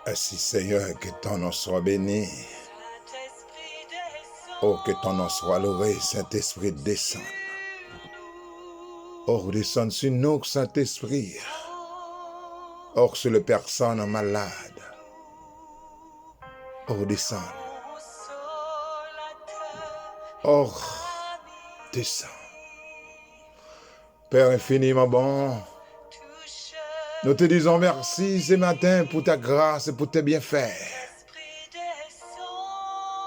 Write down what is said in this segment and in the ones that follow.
Ainsi, Seigneur, que ton nom soit béni. Oh, que ton nom soit loué, Saint-Esprit, descend. Oh, descend sur nous, Saint-Esprit. Oh, sur les personnes malades. Oh, descend. Oh, descend. Père infiniment bon, nous te disons merci ce matin pour ta grâce et pour tes bienfaits.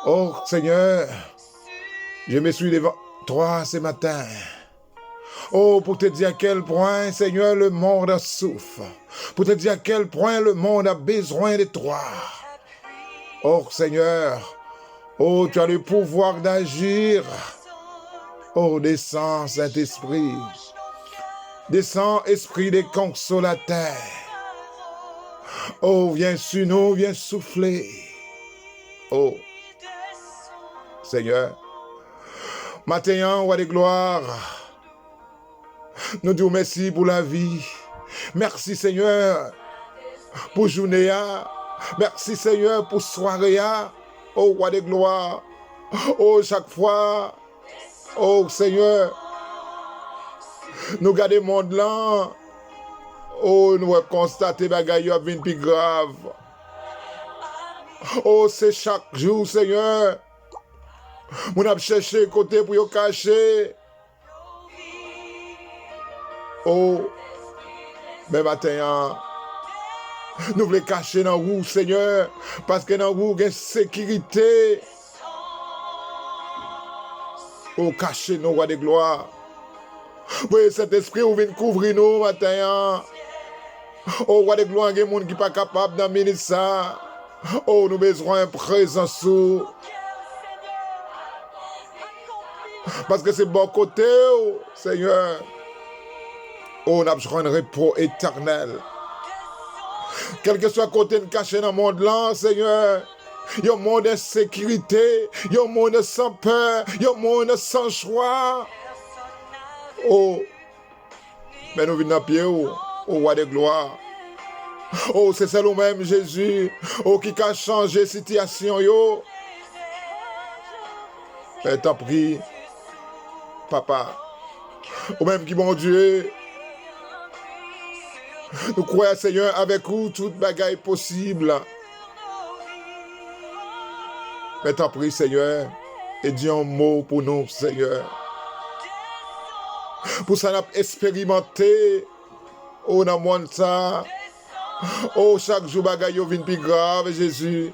Oh, Seigneur, je me suis devant toi ce matin. Oh, pour te dire à quel point, Seigneur, le monde souffre. Pour te dire à quel point le monde a besoin de toi. Oh, Seigneur, oh, tu as le pouvoir d'agir. Oh, descends, Saint-Esprit. Descends, Esprit des consolateurs. Oh, viens sur nous, viens souffler. Oh, Seigneur, matin, roi de gloire, nous disons merci pour la vie. Merci, Seigneur, pour journée. Merci, Seigneur, pour soirée. Oh, roi de gloire. Oh, chaque fois. Oh, Seigneur, nous gardons le monde là. Oh, nous constatons que les choses viennent plus grave. Oh, c'est chaque jour, Seigneur. Nous avons cherché côté pour nous cacher. Oh, mais matin, nous voulons cacher dans vous, Seigneur, parce que dans vous, il y a une sécurité. Oh, cachez nous, roi de gloire. Oui, cet esprit où vient couvrir nous matin. Oh, roi de gloire, il y a des gens qui ne sont pas capables d'amener ça. Oh, nous avons besoin de présence. Parce que c'est bon côté, oh, Seigneur. Oh, on a besoin de repos éternel. Quel que soit côté de caché dans le monde là, Seigneur. Il y a un monde de sécurité. Il y a un monde sans peur. Il y a un monde sans choix. Oh, mais nous venons à pied, oh, roi de gloire. Oh, c'est celle même Jésus. Oh, qui a changé la situation, yo. Mais t'as pris, papa. Ou même qui, mon Dieu. Nous croyons, Seigneur, avec vous, toute bagaille possible. Mais t'as pris, Seigneur, et dis un mot pour nous, Seigneur. Pour ça, nous avons expérimenté. Oh, dans le monde, ça. Oh, chaque jour, bagaille vient plus grave, Jésus.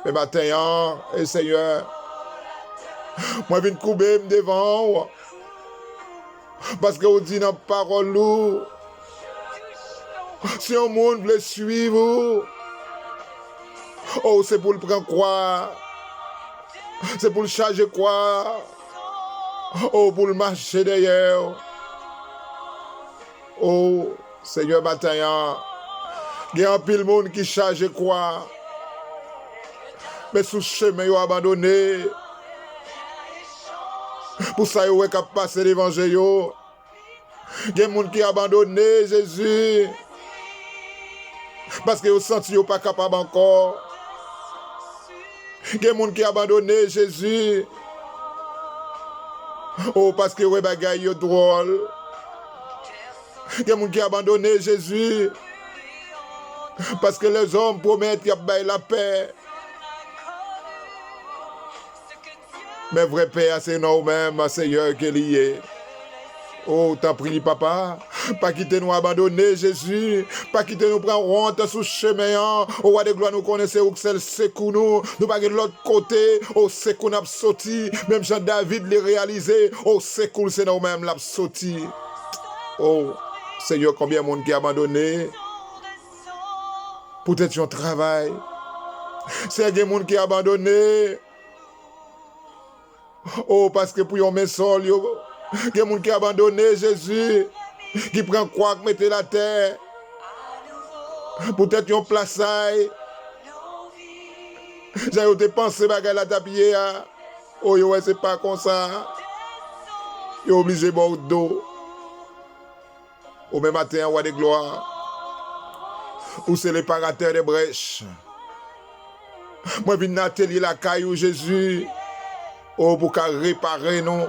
Mais matin, et Seigneur, moi, je viens couper devant. Parce que vous dites dans la parole, si un monde veut suivre, oh, c'est pour le prendre quoi? C'est pour le charger quoi? Oh, pour le marcher derrière. Oh, Seigneur, matin, il y a un pile monde qui charge quoi? Mais sous chemin, ils ont abandonné. Pour ça, ils ont passé l'évangile. Il y a des gens qui ont abandonné Jésus. Parce qu'ils ont senti qu'ils ne sont pas capables encore. Il y a des gens qui ont abandonné Jésus. Oh, parce que les bagailles sont drôles. Il y a des gens qui ont abandonné Jésus. Parce que les hommes promettent qu'il y a la paix. Mais vrai paix, c'est nous-mêmes, Seigneur, qui est lié. Oh, t'as prié, papa. Pas quitter nous abandonner, Jésus. Pas quitter nous prendre honte sous chemin. Oh, roi de gloire, nous connaissons où c'est le secours nous. Nous pas de l'autre côté. Oh, secours n'a pas sauté. Même Jean-David l'a réalisé. Oh, secours, c'est nous-mêmes l'a sauté. Oh, Seigneur, combien de monde qui a abandonné. Peut-être son travail. C'est des gens qui a abandonné. Oh, parce que pour yon mes sol, il y a des gens qui ont abandonné Jésus, qui prend quoi, qui mette la terre. Peut-être yon place. J'ai pensé à la tapier. Oh, ouais, c'est pas comme ça. Ils sont obligés de boire d'eau. Au même matin, roi de gloire. Ou c'est le réparateur des brèches. Moi, je viens dans l'atelier la caillou Jésus. Oh, pour réparer nous.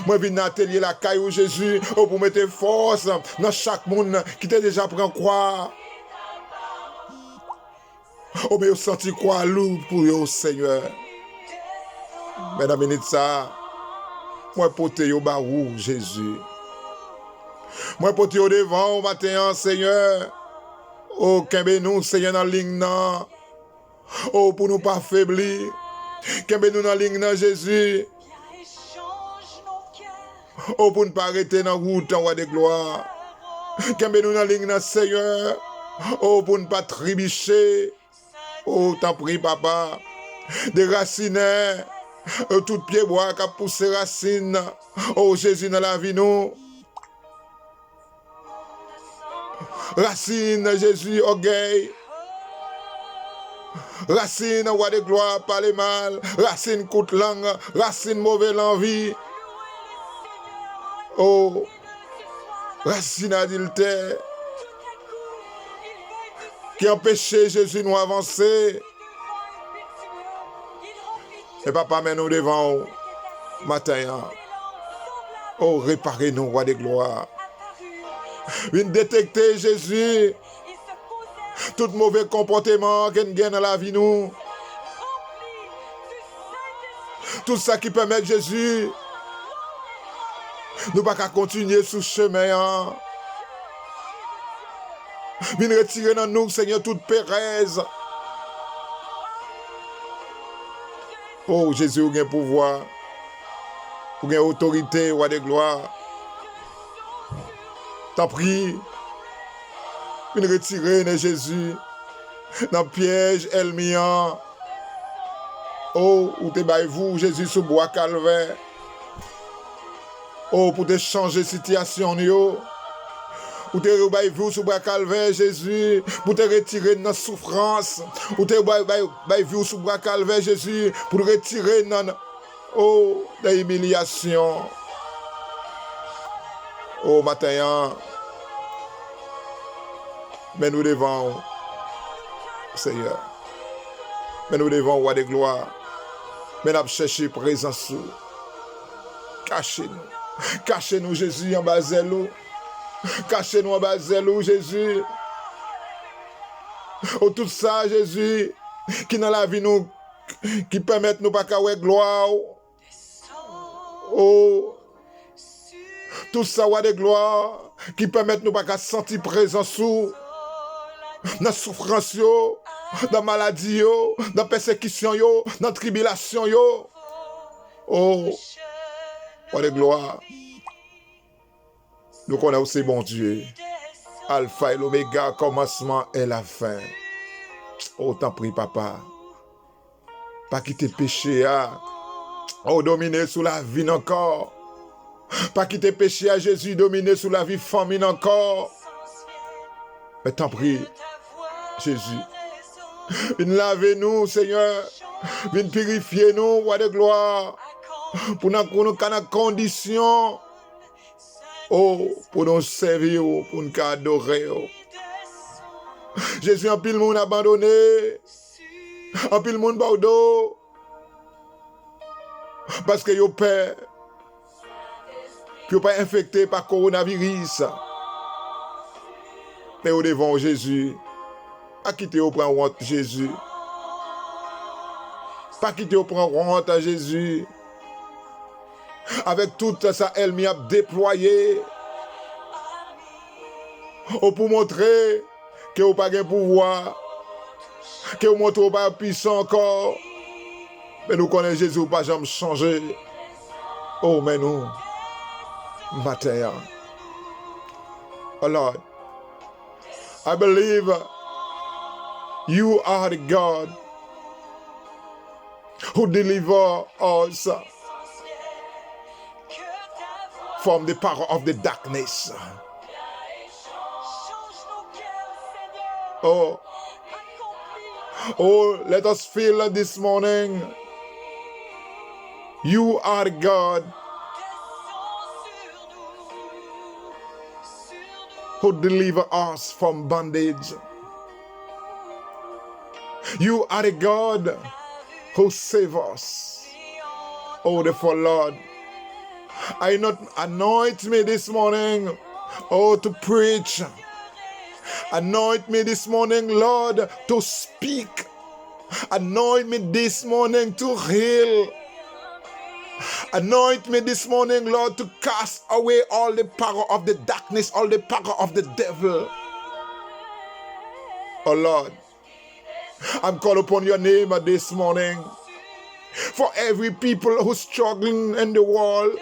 Moi, je viens dans l'atelier la caillou Jésus. Oh, pour mettre force dans chaque monde qui t'a déjà pris croix. Oh, mais vous senti quoi lourd pour vous, Seigneur. Mesdames et messieurs, moi, porte au barou, Jésus. Moi, porte au devant, au matin, Seigneur. Oh, qu'aimez nous, Seigneur, dans la ligne. Oh, pour nous pas faiblir. Qu'aimez nous dans la ligne, Jésus. Oh, pour ne pas arrêter dans la route en roi de gloire. Qu'aimez nous dans la ligne, Seigneur. Oh, pour ne pas trébucher. Oh, t'en prie, papa. Des racines. Tout pied bois qui a poussé racines. Oh, Jésus dans la vie, nous. Racine, Jésus, orgueil. Racine, roi de gloire, parler mal. Racine, coûte langue. Racine, mauvaise envie. Oh, racine adultère. Qui empêchait Jésus nous avancer. Et papa, mets nous devant matin. Oh, réparez-nous, roi de gloire. Viens détecter Jésus. Tout mauvais comportement qu'on gagne dans la vie, nous. Tout ça qui permet Jésus. Nous ne pouvons pas continuer sous chemin. Viens retirer dans nous, Seigneur, toute pérèse. Oh, Jésus, vous avez pouvoir. Vous avez autorité, roi de gloire. T'en prie. Viens retirer dans Jésus. Dans le piège, Elmian. Oh, où te baillez-vous, Jésus, sous bois calvaire. Oh, pour te changer situation, yo. Ou te rebaillez-vous sous bois calvaire, Jésus, pour te retirer de notre souffrance. Ou te rebaillez-vous sous bois calvaire, Jésus, pour te retirer de l'humiliation. Oh, matin, mais nous devons, Seigneur, mais nous devons, roi de gloire, mais nous cherchons présence. Cachez-nous. Cachez-nous, Jésus, en bas de l'eau. Cachez-nous en bas de l'eau, Jésus. Oh, tout ça, Jésus, qui dans la vie nous, qui permettent nous pas qu'à gloire. Oh, tout ça, roi de gloire, qui permettent nous pas qu'à sentir présence sous, dans la souffrance, dans la maladie, dans la persécution, dans la tribulation. Oh, roi de gloire. Nous connaissons aussi bon Dieu. Alpha et l'oméga, commencement et la fin. Oh, t'en prie, papa. Pas quitter péché, hein. Oh, dominer sous la vie encore. Pas quitter péché à Jésus, dominer sous la vie famine encore. Mais t'en prie, Jésus. Viens laver nous, Seigneur. Viens purifier nous, roi de gloire. Pour nous conditions. Oh, pour nous servir, pour nous adorer. Jésus, en pile monde abandonné. En pile monde Bordeaux. Parce que yo peur. Puis pas infecté par coronavirus. Mais au devant Jésus. Pas quitter au prendre honte Jésus. Pas quitter au prendre honte à Jésus. Avec toute sa elle m'y a déployé. Pour montrer que vous n'avez pas de pouvoir. Que vous montrez pas puissant encore. Mais nous connaissons Jésus pas jamais changé. Oh, mais nous, matin. Oh Lord, I believe you are the God who deliver us from the power of the darkness. Oh, let us feel this morning. You are God who deliver us from bondage. You are the God who save us. Oh, therefore, Lord, I not anoint me this morning, oh, to preach. Anoint me this morning, Lord, to speak. Anoint me this morning to heal. Anoint me this morning, Lord, to cast away all the power of the darkness, all the power of the devil. Oh, Lord, I'm calling upon your name this morning for every people who's struggling in the world.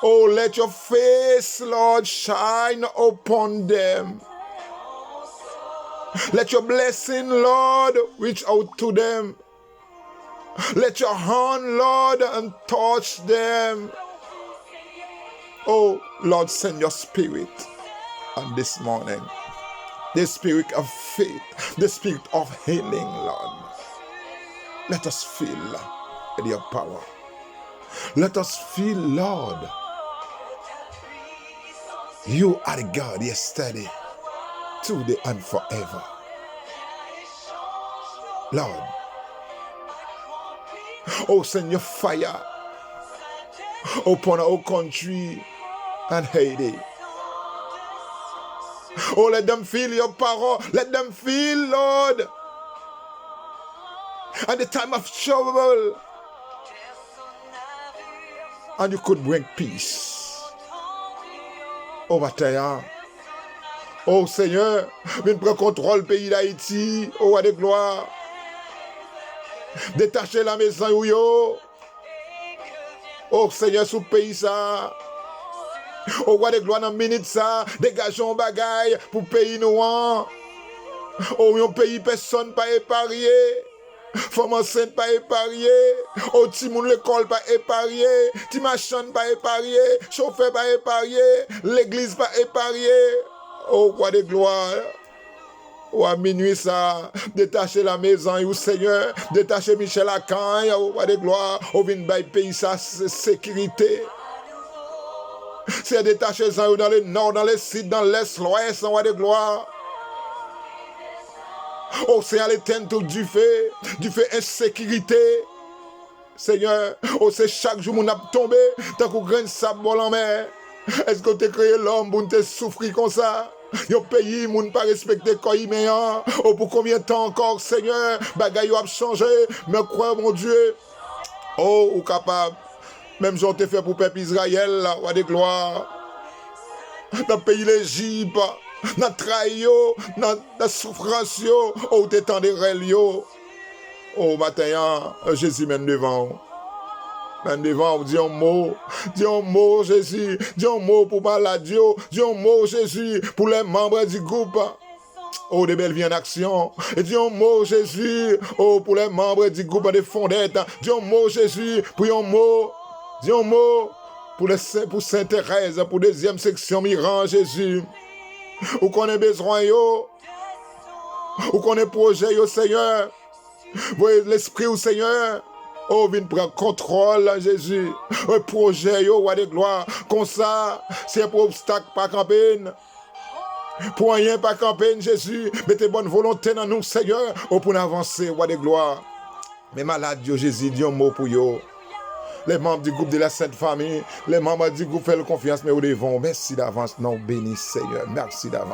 Oh, let your face, Lord, shine upon them. Let your blessing, Lord, reach out to them. Let your hand, Lord, and touch them. Oh, Lord, send your spirit on this morning. The spirit of faith, the spirit of healing, Lord. Let us feel your power. Let us feel, Lord, you are the God yesterday, today, and forever. Lord, oh, send your fire upon our country and Haiti. Oh, let them feel your power. Let them feel, Lord, at the time of trouble. And you could bring peace. Oh, Mataya. Oh, Seigneur, viens prendre contrôle pays d'Haïti. Oh, roi de gloire. Détachez la maison yo. Oh, Seigneur, sous pays ça. Oh, roi de gloire dans minute ça. Dégageons bagaille pour pays noir. Oh, yon pays personne pas épargné. Femme enceinte pas épargné. Oh, ti moun l'école pas épargné. Ti machin pas épargné. Chauffeur pas épargné. L'église pas épargné. Oh, roi de gloire. Oh, à minuit ça, détacher la maison, ou Seigneur, détacher Michel Akan, oh, roi de gloire, oh, vin bay pays sa sécurité. C'est détacher ça dans le nord, dans le sud, dans l'est, l'ouest, roi de gloire. Oh, Seigneur, l'éteindre du feu insécurité. Seigneur, oh, c'est chaque jour mon a tombé, tant qu'on grain de sable en mer. Est-ce que tu as créé l'homme pour te souffrir comme ça? Yon pays, moun pas respecté quoi humain. Oh, pour combien de temps encore, Seigneur? Bagay yo a changé. Mais crois, mon Dieu. Oh, ou capable. Même j'en t'ai fait pour peuple Israël, là, ou de gloire. Dans le pays l'Égypte, dans le trahi, dans la souffrance, oh, t'es tant de rêles, yo. Oh, matin, Jésus mène devant. Ben devant, dis un mot, Jésus, dis un mot pour maladie, dis un mot, Jésus, pour les membres du groupe. Oh, de belles vies en action. Et dis un mot, Jésus, oh, pour les membres du groupe de fondettes. Dis un mot, Jésus, pour un mot, dis un mot, pour Sainte-Thérèse, pour deuxième section Miran, Jésus. Ou qu'on ait besoin, yo, ou qu'on ait projet, yo, Seigneur. Voyez l'esprit au Seigneur. Oh, viens prendre contrôle, Jésus. Un projet, yo, roi de gloire. Comme ça, c'est pour obstacle, pas campagne. Pour rien, pas campagne, Jésus. Mettez bonne volonté dans nous, Seigneur. Oh, pour avancer, roi de gloire. Mais malade, yo, Jésus, dis un mot pour yo. Les membres du groupe de la Sainte Famille, les membres du groupe font confiance, mais au devant. Merci d'avance. Non, béni, Seigneur. Merci d'avance.